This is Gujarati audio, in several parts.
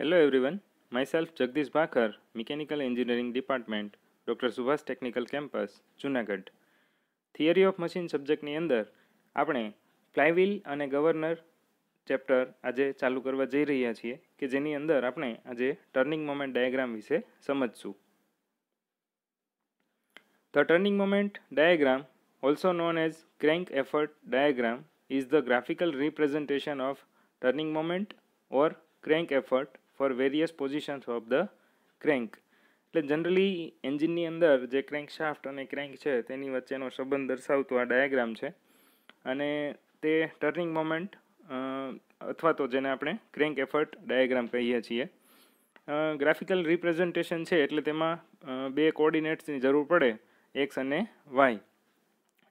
Hello everyone, myself Jagdish Bhakhar, Mechanical Engineering Department, Dr. Subhas Technical Campus, Junagadh. Theory of machine સબ્જેક્ટની અંદર આપણે ફ્લાયવ્હીલ અને ગવર્નર ચેપ્ટર આજે ચાલુ કરવા જઈ રહ્યા છીએ કે જેની અંદર આપણે આજે ટર્નિંગ મોમેન્ટ ડાયાગ્રામ વિશે સમજશું. The turning moment diagram, also known as crank effort diagram, is the graphical representation of turning moment or crank effort for various positions of the crank. એટલે જનરલી એન્જિનની અંદર જે ક્રેન્ક શાફ્ટ અને ક્રેન્ક છે તેની વચ્ચેનો સંબંધ દર્શાવતો આ ડાયાગ્રામ છે અને તે ટર્નિંગ મોમેન્ટ અથવા તો જેને આપણે ક્રેન્ક એફર્ટ ડાયાગ્રામ કહીએ છીએ. ગ્રાફિકલ રિપ્રેઝન્ટેશન છે એટલે તેમાં બે કોઓર્ડિનેટ્સની જરૂર પડે, x અને y.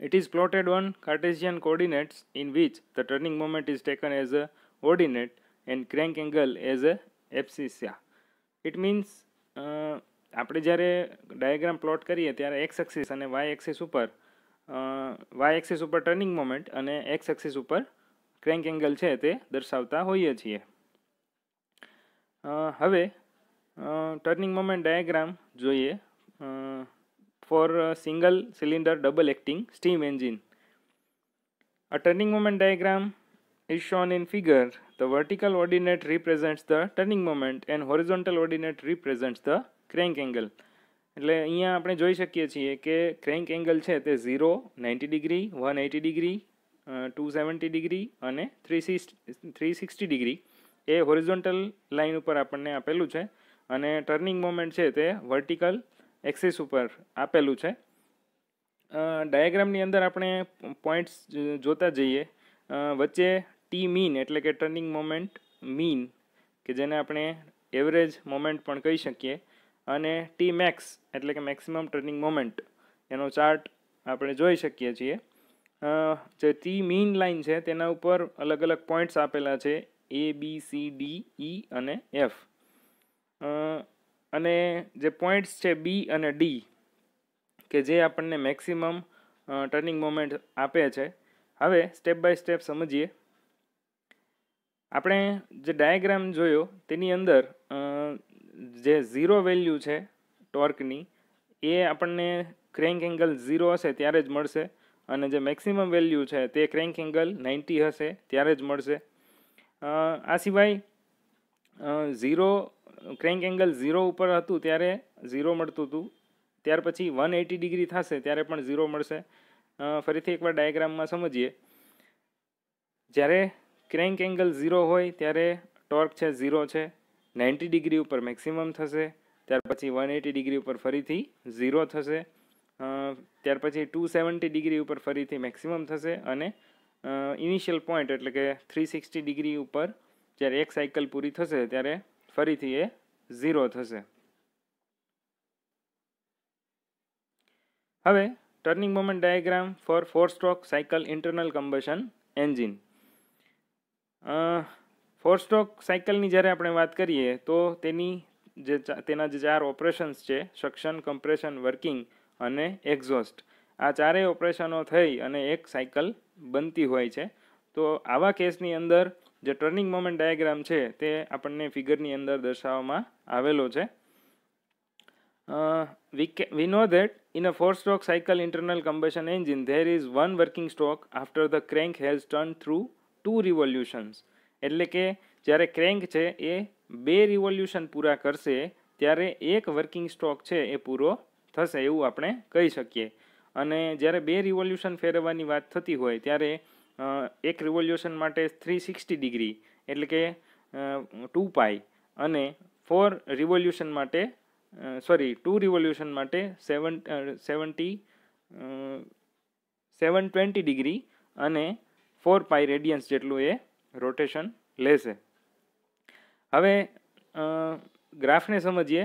It is plotted on Cartesian coordinates in which the turning moment is taken as a ordinate and crank angle as a abscissa. It means આપણે જ્યારે ડાયાગ્રામ પ્લોટ કરીએ ત્યારે એક્સ એક્સિસ અને વાય એક્સિસ ઉપર ટર્નિંગ મોમેન્ટ અને એક્સ એક્સિસ ઉપર ક્રેન્ક એંગલ છે તે દર્શાવતા હોઈએ છીએ. હવે ટર્નિંગ મોમેન્ટ ડાયાગ્રામ જોઈએ for a single cylinder double acting steam engine. A turning moment diagram is shown in figure. The vertical ordinate represents the turning moment and horizontal ordinate represents the crank angle. એટલે અહીંયા આપણે જોઈ શકીએ છીએ કે ક્રેન્ક એંગલ છે તે 0, 90 ડિગ્રી, 180 ડિગ્રી, 270 ડિગ્રી અને 360 ડિગ્રી એ હોરિઝોન્ટલ લાઇન ઉપર આપણને આપેલું છે અને ટર્નિંગ મોમેન્ટ છે તે વર્ટિકલ એક્સિસ ઉપર આપેલું છે. ડાયાગ્રામની અંદર આપણે પોઈન્ટ્સ જોતા જઈએ. વચ્ચે ટી મીન એટલે કે ટર્નિંગ મોમેન્ટ મીન કે જેને આપણે એવરેજ મોમેન્ટ પણ કહી શકીએ અને ટી મેક્સ એટલે કે મેક્સિમમ ટર્નિંગ મોમેન્ટ એનો ચાર્ટ આપણે જોઈ શકીએ છીએ. જે ટી મીન લાઇન છે તેના ઉપર અલગ અલગ પોઈન્ટ્સ આપેલા છે A, B, C, D, E અને F. અને જે પોઈન્ટ્સ છે બી અને ડી કે જે આપણને મેક્સિમમ ટર્નિંગ મોમેન્ટ આપે છે. હવે સ્ટેપ બાય સ્ટેપ સમજીએ. આપણે જે ડાયાગ્રામ જોયો તેની અંદર જે ઝીરો વેલ્યુ છે ટોર્કની એ આપણને ક્રેન્ક એંગલ 0 હશે ત્યારે જ મળશે અને જે મેક્સિમમ વેલ્યુ છે તે ક્રેન્ક એંગલ 90 હશે ત્યારે જ મળશે. આ સિવાય ક્રેન્ક એંગલ 0 ઉપર હતું ત્યારે 0 મળતું હતું, ત્યાર પછી 180 ડિગ્રી થશે ત્યારે પણ 0 મળશે. ફરીથી એકવાર ડાયાગ્રામમાં સમજીએ. જ્યારે ક્રેન્ક એંગલ 0 હોય ત્યારે ટોર્ક છે 0 છે, 90 ડિગ્રી ઉપર મેક્સિમમ થશે, ત્યાર પછી 180 ડિગ્રી ઉપર ફરીથી 0 થશે, ત્યાર પછી 270 ડિગ્રી ઉપર ફરીથી મેક્સિમમ થશે અને ઇનિશિયલ પોઈન્ટ એટલે કે 360 ડિગ્રી ઉપર જ્યારે એક સાયકલ પૂરી થશે ત્યારે ફરીથી એ 0 થશે. હવે turning moment diagram for four stroke cycle internal combustion engine. Four stroke સાયકલની જ્યારે આપણે વાત કરીએ તો તેના જે 4 ઓપરેશન્સ છે, સક્શન, કમ્પ્રેશન, વર્કિંગ અને એક્ઝોસ્ટ, આ ચારેય ઓપરેશનો થઈ અને એક સાયકલ બનતી હોય છે. તો આવા કેસની અંદર જે ટર્નિંગ મોમેન્ટ ડાયાગ્રામ છે તે આપણને ફિગરની અંદર દર્શાવવામાં આવેલો છે. We know that in a 4-stroke cycle internal combustion engine there is one working stroke after the crank has turned through 2 revolutions. એટલે કે જ્યારે ક્રેન્ક છે એ 2 રિવોલ્યુશન પૂરા કરશે ત્યારે એક વર્કિંગ સ્ટ્રોક છે એ પૂરો થશે એવું આપણે કહી શકીએ. અને જ્યારે 2 રિવોલ્યુશન ફેરવવાની વાત થતી હોય ત્યારે એક રિવોલ્યુશન માટે 360 ડિગ્રી એટલે કે 2π અને 2 રિવોલ્યુશન માટે 720 ડિગ્રી અને 4π રેડિયન્સ જેટલું એ રોટેશન લેશે. હવે ગ્રાફને સમજીએ.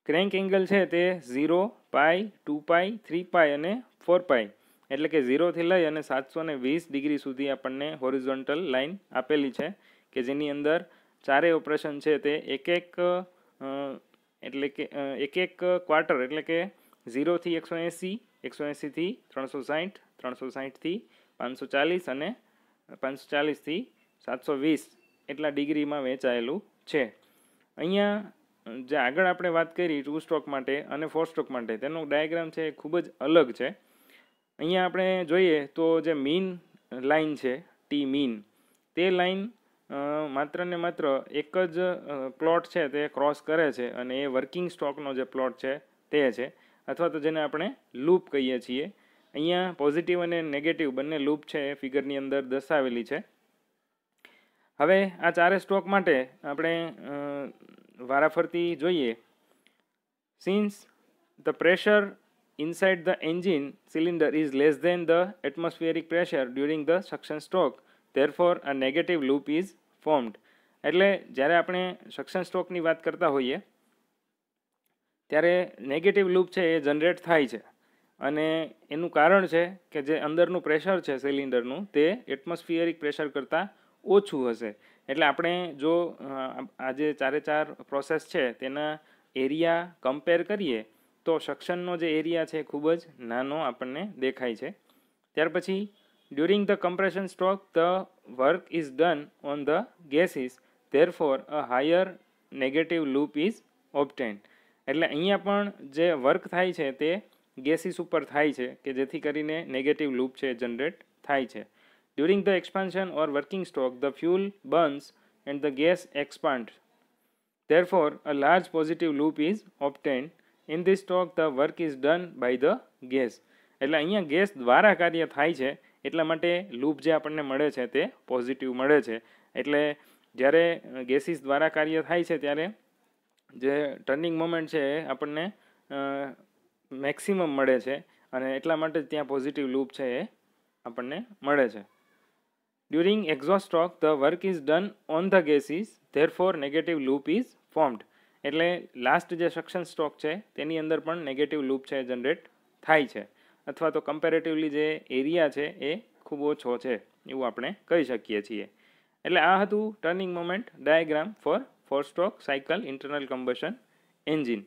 ક્રેન્ક એંગલ છે તે 0, π, 2π, 3π અને 4π એટલે કે 0 થી લઈ અને 720 ડિગ્રી સુધી આપણને હોરિઝોન્ટલ લાઇન આપેલી છે કે જેની અંદર ચારેય ઓપરેશન છે તે એક ક્વાર્ટર એટલે કે 0 થી 180, 180 થી 360, 360 થી 540 અને 540 થી 720 એટલા ડિગ્રીમાં વહેંચાયેલું છે. અહીંયા જે આગળ આપણે વાત કરી 2 સ્ટ્રોક માટે અને 4 સ્ટ્રોક માટે તેનો ડાયાગ્રામ છે એ ખૂબ જ અલગ છે. અહીંયા આપણે જોઈએ તો જે મીન લાઇન છે ટી મીન, તે લાઇન માત્ર ને માત્ર એક જ પ્લોટ છે તે ક્રોસ કરે છે અને એ વર્કિંગ સ્ટોકનો જે પ્લોટ છે તે છે, અથવા તો જેને આપણે લૂપ કહીએ છીએ. અહીંયા પોઝિટિવ અને નેગેટિવ બંને લૂપ છે એ ફિગરની અંદર દર્શાવેલી છે. હવે આ ચારે સ્ટોક માટે આપણે વારાફરતી જોઈએ. Since the pressure inside the engine cylinder is less than the atmospheric pressure during the suction stroke, therefore a negative loop is formed. એટલે જ્યારે આપણે સક્શન સ્ટ્રોકની વાત કરતા હોઈએ ત્યારે નેગેટિવ લૂપ છે એ જનરેટ થાય છે, અને એનું કારણ છે કે જે અંદરનું પ્રેશર છે સિલિન્ડરનું તે એટમોસ્ફિયરિક પ્રેશર કરતાં ઓછું હશે. એટલે આપણે જો આ જે ચારે ચાર પ્રોસેસ છે તેના એરિયા કમ્પેર કરીએ તો સક્શનનો જે એરિયા છે ખૂબ જ નાનો આપણને દેખાય છે. ત્યાર પછી during the compression stroke the work is done on the gases, therefore a higher negative loop is obtained. એટલે અહીંયા પણ જે વર્ક થાય છે તે ગેસીસ ઉપર થાય છે કે જેથી કરીને નેગેટિવ લૂપ છે જનરેટ થાય છે. During the expansion or working stroke the fuel burns and the gas expand, therefore a large positive loop is obtained. In this stroke the work is done by the gas. એટલે અહીંયા ગેસ દ્વારા કાર્ય થાય છે એટલા માટે લૂપ જે આપણને મળે છે તે પોઝિટિવ મળે છે. એટલે જ્યારે ગેસીસ દ્વારા કાર્ય થાય છે ત્યારે જે ટર્નિંગ મોમેન્ટ છે એ આપણને મેક્સિમમ મળે છે, અને એટલા માટે ત્યાં પોઝિટિવ લૂપ છે એ આપણને મળે છે. During exhaust stroke the work is done on the gases, therefore negative loop is formed. એટલે લાસ્ટ જે સક્શન સ્ટ્રોક છે તેની અંદર પણ નેગેટિવ લૂપ છે જનરેટ થાય છે, અથવા તો કમ્પેરેટિવલી જે એરિયા છે એ ખૂબ ઓછો છે એવું આપણે કહી શકીએ છીએ. એટલે આ હતું turning moment diagram for 4 stroke cycle internal combustion engine.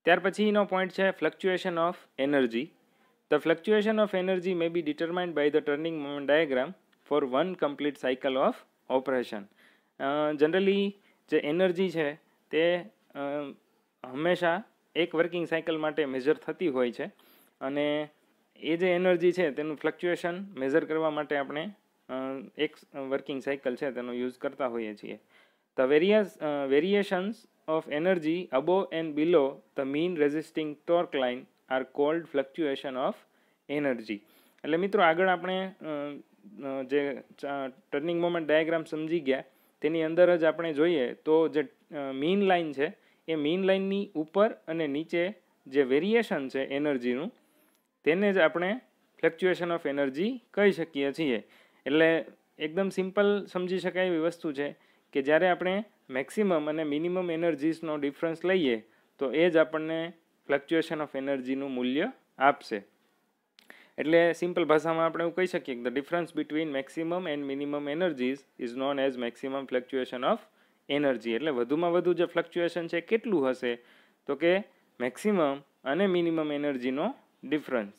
ત્યાર પછીનો પોઈન્ટ છે fluctuation of energy. The fluctuation of energy may be determined by the turning moment diagram for one complete cycle of operation. Generally જે એનર્જી છે તે હંમેશા એક વર્કિંગ સાયકલ માટે મેઝર થતી હોય છે, અને એ જે એનર્જી છે તેનું ફ્લક્ચ્યુએશન મેઝર કરવા માટે આપણે એક વર્કિંગ સાયકલ છે તેનો યુઝ કરતા હોઈએ છીએ. The variations of energy above and below the mean resisting torque line are called fluctuation of energy. એટલે મિત્રો આગળ આપણે જે ટર્નિંગ મોમેન્ટ ડાયાગ્રામ સમજી ગયા તેની અંદર જ આપણે જોઈએ તો જે મીન લાઇન છે એ મીન લાઇનની ઉપર અને નીચે જે વેરિએશન છે એનર્જીનું તેને જ આપણે ફ્લક્ચ્યુએશન ઓફ એનર્જી કહી શકીએ છીએ. એટલે એકદમ સિમ્પલ સમજી શકાય એવી વસ્તુ છે કે જ્યારે આપણે મેક્સિમમ અને મિનિમમ એનર્જીસનો ડિફરન્સ લઈએ તો એ જ આપણને ફ્લક્ચ્યુએશન ઓફ એનર્જીનું મૂલ્ય આપશે. એટલે સિમ્પલ ભાષામાં આપણે એવું કહી શકીએ કે the difference between maximum and minimum energies is known as maximum fluctuation of energy. એટલે વધુમાં વધુ જે ફ્લક્ચ્યુએશન છે કેટલું હશે તો કે મેક્સિમમ અને મિનિમમ એનર્જીનો difference.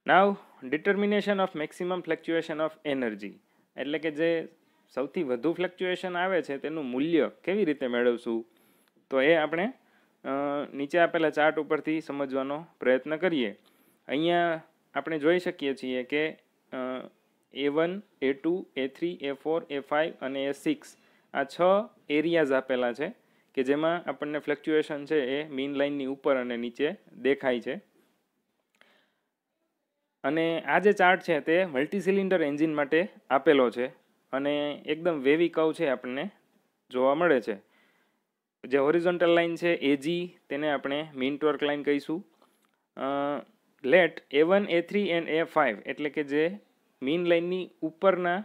Now determination of maximum fluctuation of energy. એટલે કે જે સૌથી વધુ ફ્લક્ચ્યુએશન આવે છે તેનું મૂલ્ય કેવી રીતે મેળવશું, તો એ આપણે નીચે આપેલા ચાર્ટ ઉપરથી સમજવાનો પ્રયત્ન કરીએ. અહીંયા આપણે જોઈ શકીએ છીએ કે A1, A2, A3, A4, A5 અને A6 આ 6 એરિયાઝ આપેલા છે કે જેમાં આપણને ફ્લક્ચ્યુએશન છે એ મીન લાઇનની ઉપર અને નીચે દેખાય છે. અને આ જે ચાર્ટ છે તે મલ્ટી સિલિન્ડર એન્જિન માટે આપેલો છે, અને એકદમ વેવી કર્વ છે આપણને જોવા મળે છે. જે હોરિઝોન્ટલ લાઇન છે AG તેને આપણે મીન ટોર્ક લાઇન કહીશું. Let A1, A3 and A5 એટલે કે જે મીન લાઇનની ઉપરના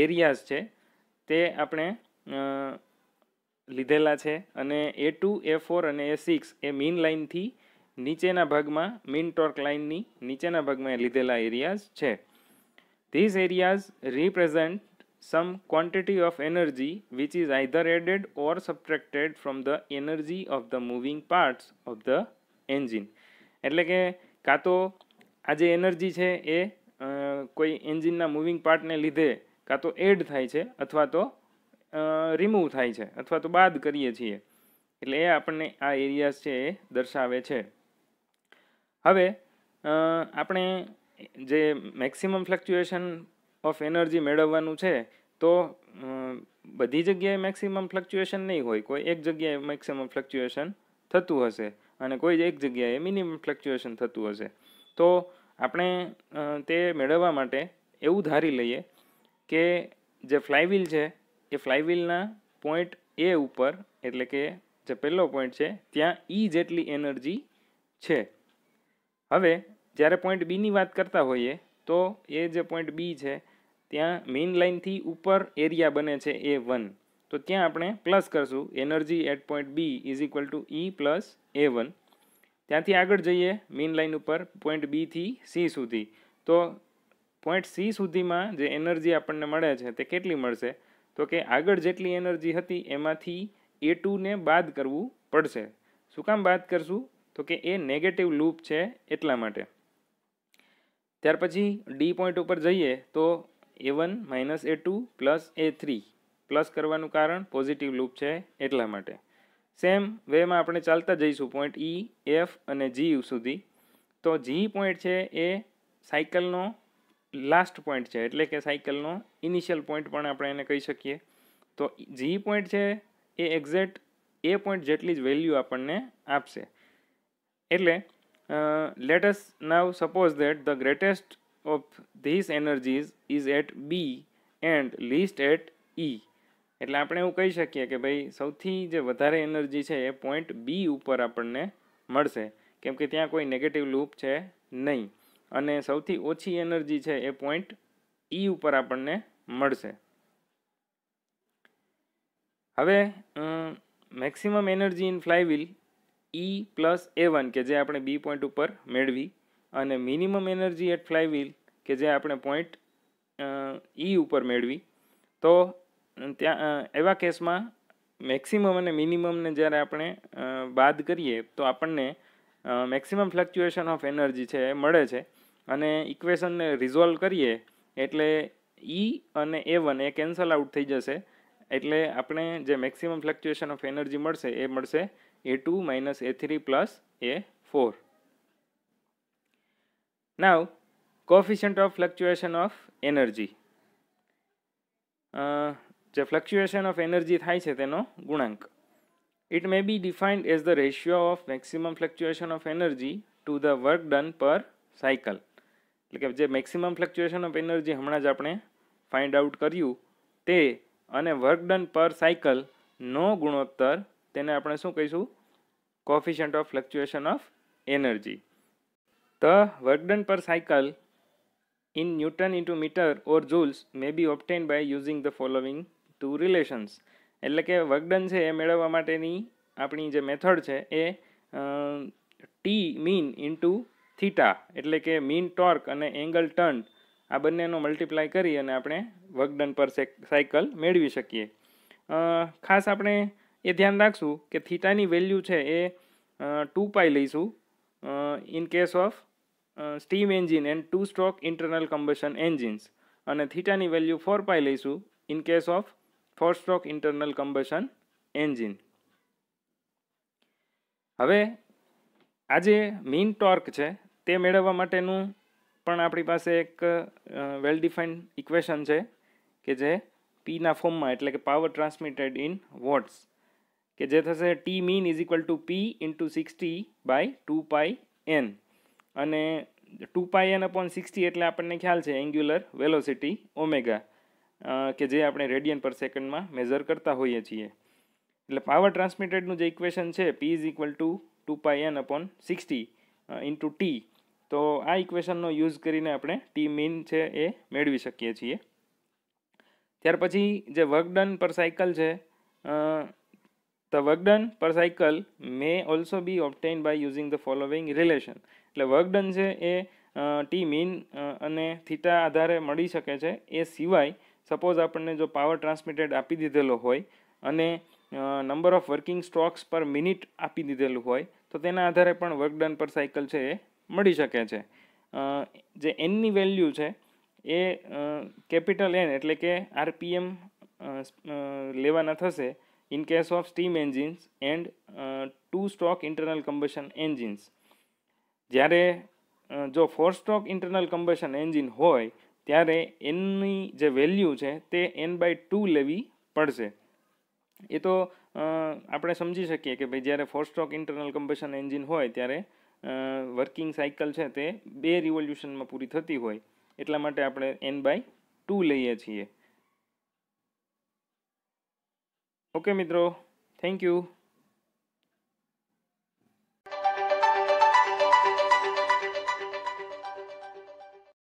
એરિયાઝ છે તે આપણે લીધેલા છે, અને A2, A4 અને A6 એ મીન લાઇનથી નીચેના ભાગમાં મીન ટોર્ક લાઇનની નીચેના ભાગમાં લીધેલા એરિયાઝ છે. These areas represent some quantity of energy which is either added or subtracted from the energy of the moving parts of the engine. એટલે કે કાં તો આ જે એનર્જી છે એ કોઈ એન્જિનના મૂવિંગ પાર્ટને લીધે કાં તો એડ થાય છે અથવા તો રિમૂવ થાય છે અથવા તો બાદ કરીએ છીએ. એટલે એ આપણને આ એરિયાઝ છે એ દર્શાવે છે. હવે આપણે જે મેક્સિમમ ફ્લક્ચ્યુએશન ઓફ એનર્જી મેળવવાનું છે તો બધી જગ્યાએ મેક્સિમમ ફ્લક્ચ્યુએશન નહીં હોય. કોઈ એક જગ્યાએ મેક્સિમમ ફ્લક્ચ્યુએશન થતું હશે અને કોઈ એક જગ્યાએ મિનિમમ ફ્લક્ચ્યુએશન થતું હશે. તો આપણે તે મેળવવા માટે એવું ધારી લઈએ કે જે ફ્લાયવ્હીલ છે એ ફ્લાયવ્હીલના પોઈન્ટ એ ઉપર, એટલે કે જે પહેલો પોઈન્ટ છે ત્યાં ઈ જેટલી એનર્જી છે. હવે જ્યારે પોઈન્ટ બીની વાત કરતા હોઈએ તો એ જે પોઈન્ટ બી છે ત્યાં મેઇન લાઇનથી ઉપર એરિયા બને છે A1. તો ત્યાં આપણે પ્લસ કરશું energy at point B is equal to E plus A1. ત્યાંથી આગળ જઈએ મેઇન લાઇન ઉપર પોઈન્ટ બીથી સી સુધી. તો પોઈન્ટ સી સુધીમાં જે એનર્જી આપણને મળે છે તે કેટલી મળશે? તો કે આગળ જેટલી એનર્જી હતી એમાંથી A2ને બાદ કરવું પડશે. શું કામ બાદ કરશું? તો કે એ નેગેટિવ લૂપ છે એટલા માટે. ત્યાર પછી ડી પોઈન્ટ ઉપર જઈએ તો A1 minus A2 plus A3 plus કરવાનું કારણ પોઝિટિવ લૂપ છે એટલા માટે. સેમ વેમાં આપણે ચાલતા જઈશું પોઈન્ટ E, F અને G સુધી. તો G પોઈન્ટ છે એ સાયકલનો લાસ્ટ પોઈન્ટ છે, એટલે કે સાયકલનો ઇનિશિયલ પોઈન્ટ પણ આપણે એને કહી શકીએ. તો G પોઈન્ટ છે એ એક્ઝેક્ટ એ પોઈન્ટ જેટલી જ વેલ્યુ આપણને આપશે. એટલે let us now suppose that the greatest of these energies is at B and least at E. એટલે આપણે એવું કહી શકીએ કે ભાઈ સૌથી જે વધારે એનર્જી છે એ પોઈન્ટ બી ઉપર આપણને મળશે, કેમ કે ત્યાં કોઈ નેગેટિવ લૂપ છે નહીં. અને સૌથી ઓછી એનર્જી છે એ પોઈન્ટ ઈ ઉપર આપણને મળશે. હવે maximum energy in flywheel E plus A1 કે જે આપણે બી પોઈન્ટ ઉપર મેળવી, અને મિનિમમ એનર્જી એટ ફ્લાયવ્હીલ કે જે આપણે પોઈન્ટ E ઉપર મેળવી. તો ત્યાં એવા કેસમાં મેક્સિમમ અને મિનિમમને જ્યારે આપણે બાદ કરીએ તો આપણને મેક્સિમમ ફ્લક્ચ્યુએશન ઓફ એનર્જી છે એ મળે છે. અને ઇક્વેશનને રિઝોલ્વ કરીએ એટલે E અને A1 એ કેન્સલ આઉટ થઈ જશે. એટલે આપણે જે મેક્સિમમ ફ્લક્ચ્યુએશન ઓફ એનર્જી મળશે એ મળશે A2 minus A3 plus A4. Now, coefficient of fluctuation of energy. જે ફ્લક્ચ્યુએશન ઓફ એનર્જી થાય છે તેનો ગુણાંક. It may be defined as the ratio of maximum fluctuation of energy to the work done per cycle. એટલે કે જે મેક્સિમમ ફ્લક્ચ્યુએશન ઓફ એનર્જી હમણાં જ આપણે ફાઇન્ડ આઉટ કર્યું તે અને વર્ક ડન પર સાયકલ નો ગુણોત્તર, તેને આપણે શું કહીશું? Coefficient of fluctuation of energy. The work done per cycle in Newton into meter or joules may be obtained by using the following two relations. એટલે કે વર્ક ડન છે એ મેળવવા માટેની આપણી જે મેથડ છે એ ટી મીન ઇન્ટુ થીટા, એટલે કે મીન ટોર્ક અને એંગલ ટર્ન આ બંનેનો મલ્ટીપ્લાય કરી અને આપણે વર્ક ડન પર સાયકલ મેળવી શકીએ. ખાસ આપણે એ ધ્યાન રાખશું કે થીટાની વેલ્યુ છે એ 2π લઈશું in case of steam engine and 2 stroke internal combustion engines, અને થીટાની વેલ્યુ 4π લઈશું in case of 4 stroke internal combustion engine. હવે આ જે મીન ટોર્ક છે તે મેળવવા માટેનું પણ આપણી પાસે એક વેલ ડિફાઇન્ડ ઇક્વેશન છે કે જે પીના ફોર્મમાં, એટલે કે પાવર ટ્રાન્સમિટેડ ઇન વોટ્સ, કે જે થશે T mean is equal two P into 60/2πn. અને 2πn/60 એટલે આપણને ખ્યાલ છે એન્ગ્યુલર વેલોસિટી ઓમેગા, કે જે આપણે રેડિયન પર સેકન્ડમાં મેઝર કરતા હોઈએ છીએ. એટલે પાવર ટ્રાન્સમિટેડનું જે ઇક્વેશન છે P is equal two 2πn/60 into T. તો આ ઇક્વેશનનો યુઝ કરીને આપણે ટી મીન છે એ મેળવી શકીએ છીએ. ત્યાર પછી જે વર્ક ડન પર સાયકલ છે, the work done per cycle may also be obtain by using the following relation. એટલે વર્ક ડન છે એ ટી મીન અને થીટા આધારે મળી શકે છે. એ સિવાય સપોઝ આપણને જો પાવર ટ્રાન્સમિટેડ આપી દીધેલો હોય અને નંબર ઓફ વર્કિંગ સ્ટ્રોક્સ પર મિનિટ આપી દીધેલું હોય તો તેના આધારે પણ વર્ક ડન પર સાયકલ છે એ મળી શકે છે. જે એનની વેલ્યુ છે એ કેપિટલ એન એટલે કે આરપીએમ લેવાના થશે in case of steam engines and 2 stroke internal combustion engines. જ્યારે જો 4 સ્ટ્રોક ઇન્ટરનલ કમ્બશન એન્જિન હોય ત્યારે એનની જે વેલ્યુ છે તે n/2 લેવી પડશે. એ તો આપણે સમજી શકીએ કે ભાઈ જ્યારે 4 સ્ટ્રોક ઇન્ટરનલ કમ્બશન એન્જિન હોય ત્યારે વર્કિંગ સાયકલ છે તે 2 રિવોલ્યુશનમાં પૂરી થતી હોય, એટલા માટે આપણે n/2 લઈએ છીએ. ઓકે મિત્રો, થેન્ક યુ.